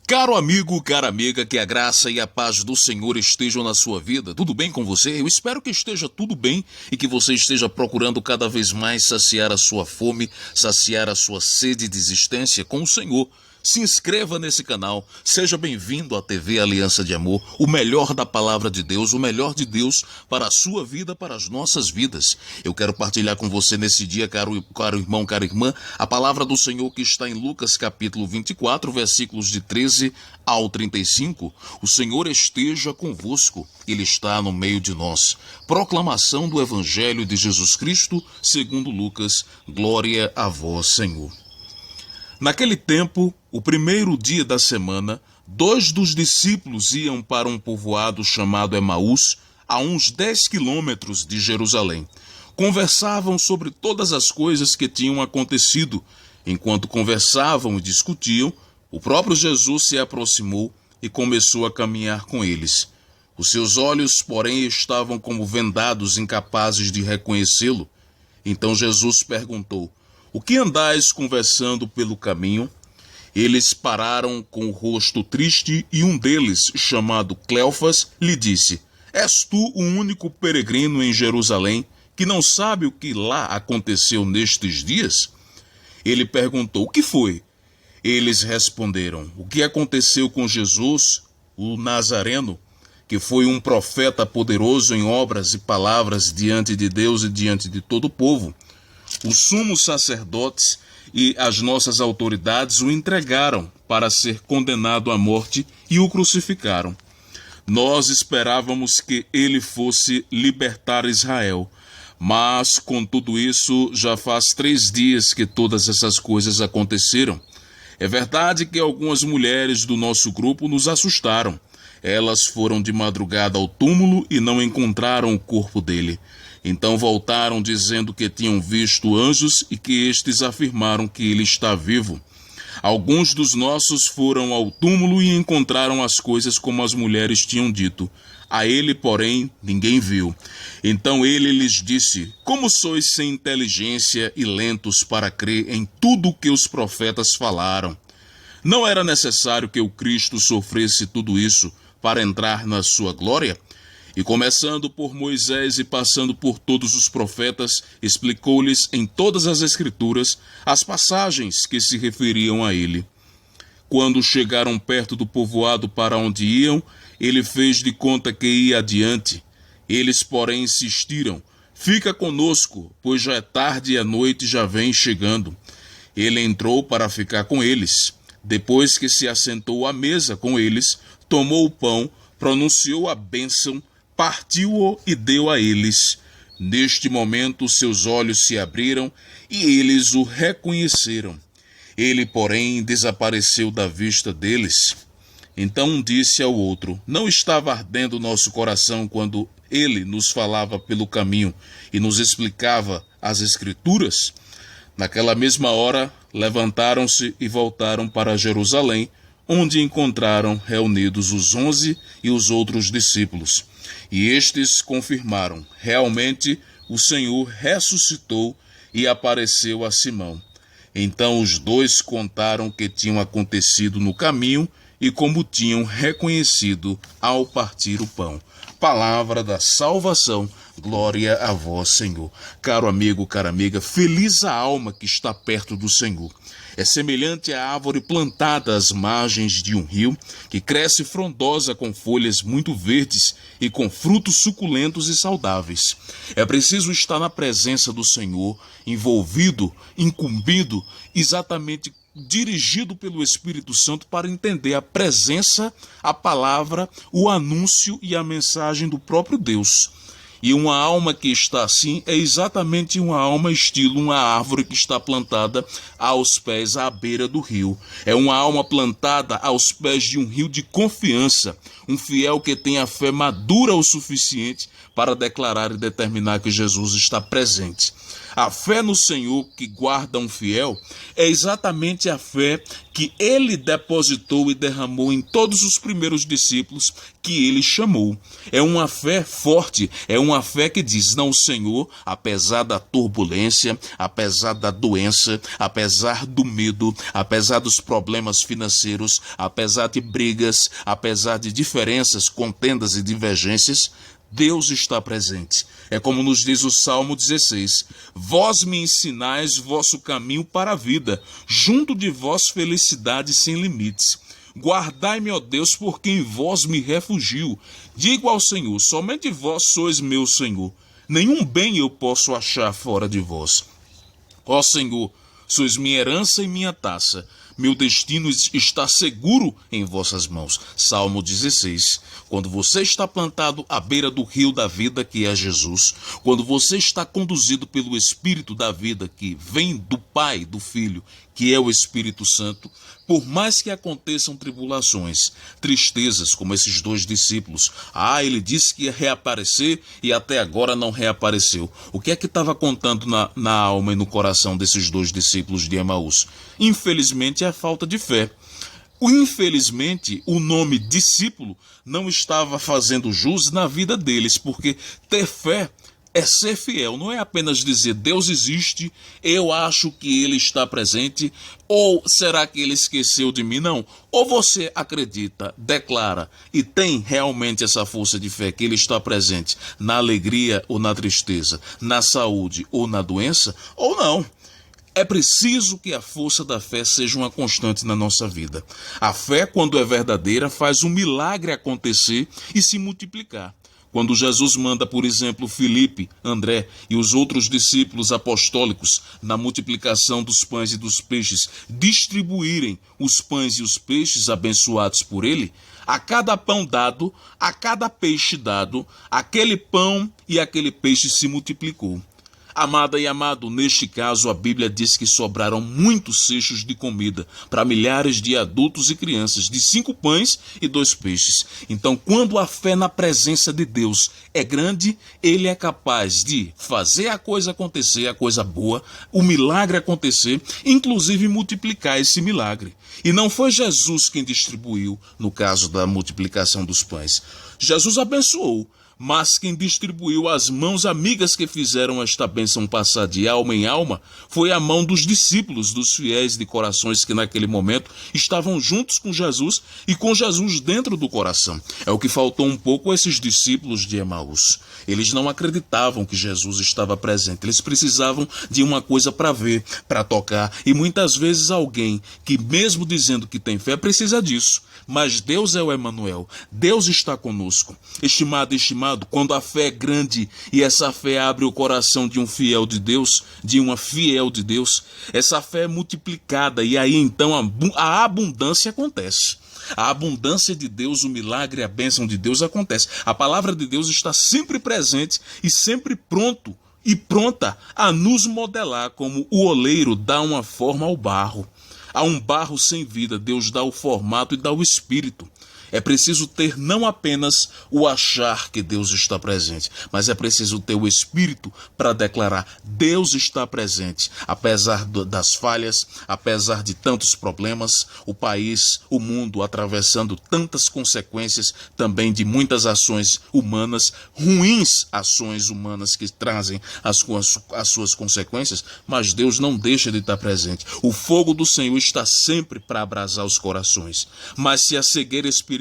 Caro amigo, cara amiga, que a graça e a paz do Senhor estejam na sua vida. Tudo bem com você? Eu espero que esteja tudo bem e que você esteja procurando cada vez mais saciar a sua fome, saciar a sua sede de existência com o Senhor. Se inscreva nesse canal, seja bem-vindo à TV Aliança de Amor, o melhor da palavra de Deus, o melhor de Deus para a sua vida, para as nossas vidas. Eu quero partilhar com você nesse dia, caro irmão, cara irmã, a palavra do Senhor que está em Lucas capítulo 24, versículos de 13 ao 35. O Senhor esteja convosco, Ele está no meio de nós. Proclamação do Evangelho de Jesus Cristo, segundo Lucas, glória a vós, Senhor. Naquele tempo, o primeiro dia da semana, 2 dos discípulos iam para um povoado chamado Emaús, a uns 10 quilômetros de Jerusalém. Conversavam sobre todas as coisas que tinham acontecido. Enquanto conversavam e discutiam, o próprio Jesus se aproximou e começou a caminhar com eles. Os seus olhos, porém, estavam como vendados, incapazes de reconhecê-lo. Então Jesus perguntou: "O que andais conversando pelo caminho?" Eles pararam com o rosto triste e um deles, chamado Cleofas, lhe disse: "És tu o único peregrino em Jerusalém que não sabe o que lá aconteceu nestes dias?" Ele perguntou: "O que foi?" Eles responderam: "O que aconteceu com Jesus, o Nazareno, que foi um profeta poderoso em obras e palavras diante de Deus e diante de todo o povo. Os sumos sacerdotes e as nossas autoridades o entregaram para ser condenado à morte e o crucificaram. Nós esperávamos que ele fosse libertar Israel, mas com tudo isso já faz 3 dias que todas essas coisas aconteceram. É verdade que algumas mulheres do nosso grupo nos assustaram. Elas foram de madrugada ao túmulo e não encontraram o corpo dele. Então voltaram dizendo que tinham visto anjos e que estes afirmaram que ele está vivo. Alguns dos nossos foram ao túmulo e encontraram as coisas como as mulheres tinham dito. A ele, porém, ninguém viu. Então ele lhes disse: Como sois sem inteligência e lentos para crer em tudo o que os profetas falaram? Não era necessário que o Cristo sofresse tudo isso para entrar na sua glória? E começando por Moisés e passando por todos os profetas, explicou-lhes em todas as Escrituras as passagens que se referiam a ele. Quando chegaram perto do povoado para onde iam, ele fez de conta que ia adiante. Eles, porém, insistiram: "Fica conosco, pois já é tarde e a noite já vem chegando." Ele entrou para ficar com eles. Depois que se assentou à mesa com eles, tomou o pão, pronunciou a bênção, partiu-o e deu a eles. Neste momento seus olhos se abriram e eles o reconheceram. Ele, porém, desapareceu da vista deles. Então um disse ao outro: "Não estava ardendo nosso coração quando ele nos falava pelo caminho e nos explicava as Escrituras?" Naquela mesma hora, levantaram-se e voltaram para Jerusalém, onde encontraram reunidos os 11 e os outros discípulos. E estes confirmaram: realmente o Senhor ressuscitou e apareceu a Simão. Então os 2 contaram o que tinham acontecido no caminho e como tinham reconhecido ao partir o pão. Palavra da salvação, glória a vós, Senhor. Caro amigo, cara amiga, feliz a alma que está perto do Senhor. É semelhante à árvore plantada às margens de um rio, que cresce frondosa com folhas muito verdes e com frutos suculentos e saudáveis. É preciso estar na presença do Senhor, envolvido, incumbido, exatamente dirigido pelo Espírito Santo para entender a presença, a palavra, o anúncio e a mensagem do próprio Deus. E uma alma que está assim é exatamente uma alma estilo uma árvore que está plantada aos pés, à beira do rio. É uma alma plantada aos pés de um rio de confiança, um fiel que tem a fé madura o suficiente para declarar e determinar que Jesus está presente. A fé no Senhor que guarda um fiel é exatamente a fé que ele depositou e derramou em todos os primeiros discípulos que ele chamou. É uma fé forte, é uma fé que diz: não, Senhor, apesar da turbulência, apesar da doença, apesar do medo, apesar dos problemas financeiros, apesar de brigas, apesar de diferenças, contendas e divergências, Deus está presente. É como nos diz o Salmo 16: vós me ensinais vosso caminho para a vida, junto de vós felicidade sem limites. Guardai-me, ó Deus, porque em vós me refugio. Digo ao Senhor: somente vós sois meu Senhor. Nenhum bem eu posso achar fora de vós. Ó Senhor, sois minha herança e minha taça. Meu destino está seguro em vossas mãos. Salmo 16. Quando você está plantado à beira do rio da vida, que é Jesus, quando você está conduzido pelo Espírito da vida, que vem do Pai, do Filho, que é o Espírito Santo, por mais que aconteçam tribulações, tristezas, como esses dois discípulos. Ele disse que ia reaparecer e até agora não reapareceu. O que é que estava contando na alma e no coração desses dois discípulos de Emaús? Infelizmente, é a falta de fé. Infelizmente, o nome discípulo não estava fazendo jus na vida deles, porque ter fé é ser fiel, não é apenas dizer Deus existe, eu acho que Ele está presente, ou será que Ele esqueceu de mim? Não. Ou você acredita, declara e tem realmente essa força de fé que Ele está presente na alegria ou na tristeza, na saúde ou na doença, ou não. É preciso que a força da fé seja uma constante na nossa vida. A fé, quando é verdadeira, faz um milagre acontecer e se multiplicar. Quando Jesus manda, por exemplo, Filipe, André e os outros discípulos apostólicos na multiplicação dos pães e dos peixes distribuírem os pães e os peixes abençoados por ele, a cada pão dado, a cada peixe dado, aquele pão e aquele peixe se multiplicou. Amada e amado, neste caso a Bíblia diz que sobraram muitos cestos de comida para milhares de adultos e crianças, de 5 pães e 2 peixes. Então, quando a fé na presença de Deus é grande, Ele é capaz de fazer a coisa acontecer, a coisa boa, o milagre acontecer, inclusive multiplicar esse milagre. E não foi Jesus quem distribuiu, no caso da multiplicação dos pães. Jesus abençoou. Mas quem distribuiu as mãos amigas que fizeram esta bênção passar de alma em alma foi a mão dos discípulos, dos fiéis de corações que naquele momento estavam juntos com Jesus e com Jesus dentro do coração. É o que faltou um pouco a esses discípulos de Emaús. Eles não acreditavam que Jesus estava presente. Eles precisavam de uma coisa para ver, para tocar. E muitas vezes alguém que mesmo dizendo que tem fé precisa disso. Mas Deus é o Emanuel. Deus está conosco. Estimado, quando a fé é grande e essa fé abre o coração de um fiel de Deus, de uma fiel de Deus, essa fé é multiplicada e aí então a abundância acontece. A abundância de Deus, o milagre, a bênção de Deus acontece. A palavra de Deus está sempre presente e sempre pronto e pronta a nos modelar, como o oleiro dá uma forma ao barro. A um barro sem vida, Deus dá o formato e dá o espírito. É preciso ter não apenas o achar que Deus está presente, mas é preciso ter o Espírito para declarar: Deus está presente. Apesar das falhas, apesar de tantos problemas, o país, o mundo atravessando tantas consequências também de muitas ações humanas, ruins ações humanas que trazem as suas consequências, mas Deus não deixa de estar presente. O fogo do Senhor está sempre para abrasar os corações. Mas se a cegueira espiritual,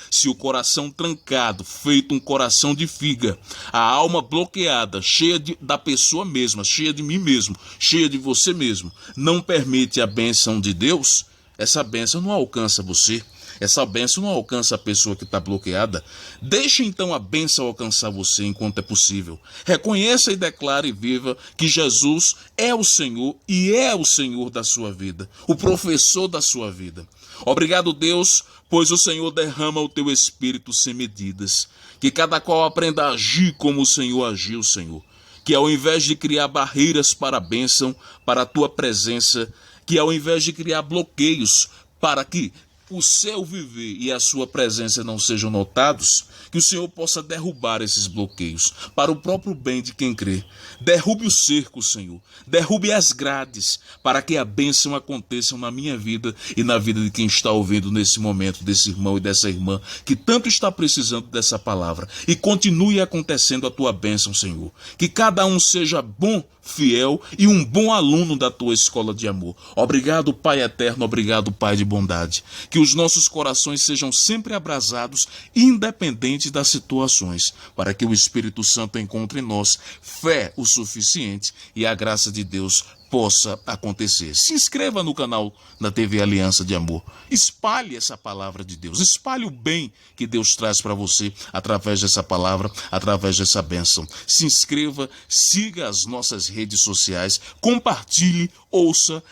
se o coração trancado, feito um coração de figa, a alma bloqueada, cheia da pessoa mesma, cheia de mim mesmo, cheia de você mesmo, não permite a bênção de Deus, essa bênção não alcança você. Essa bênção não alcança a pessoa que está bloqueada. Deixe então a bênção alcançar você enquanto é possível. Reconheça e declare e viva que Jesus é o Senhor e é o Senhor da sua vida, o professor da sua vida. Obrigado, Deus, pois o Senhor derrama o teu Espírito sem medidas. Que cada qual aprenda a agir como o Senhor agiu, Senhor. Que ao invés de criar barreiras para a bênção, para a tua presença, que ao invés de criar bloqueios para que o seu viver e a sua presença não sejam notados, que o Senhor possa derrubar esses bloqueios para o próprio bem de quem crê. Derrube o cerco, Senhor. Derrube as grades para que a bênção aconteça na minha vida e na vida de quem está ouvindo nesse momento, desse irmão e dessa irmã que tanto está precisando dessa palavra. E continue acontecendo a tua bênção, Senhor. Que cada um seja bom, fiel e um bom aluno da tua escola de amor. Obrigado, Pai eterno, obrigado, Pai de bondade. Que os nossos corações sejam sempre abrasados, independente das situações, para que o Espírito Santo encontre em nós fé o suficiente e a graça de Deus possa acontecer. Se inscreva no canal da TV Aliança de Amor. Espalhe essa palavra de Deus. Espalhe o bem que Deus traz para você através dessa palavra, através dessa bênção. Se inscreva, siga as nossas redes sociais, compartilhe, ouça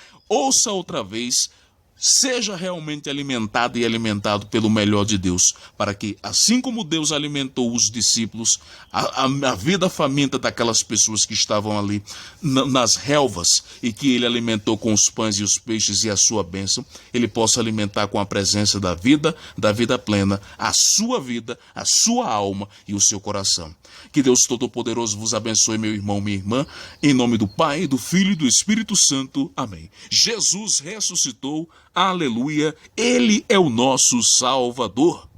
outra vez. Seja realmente alimentado e alimentado pelo melhor de Deus, para que, assim como Deus alimentou os discípulos, a vida faminta daquelas pessoas que estavam ali nas relvas e que ele alimentou com os pães e os peixes e a sua bênção, ele possa alimentar com a presença da vida plena, a sua vida, a sua alma e o seu coração. Que Deus Todo-Poderoso vos abençoe, meu irmão, minha irmã, em nome do Pai, do Filho e do Espírito Santo. Amém. Jesus ressuscitou. Aleluia, Ele é o nosso Salvador.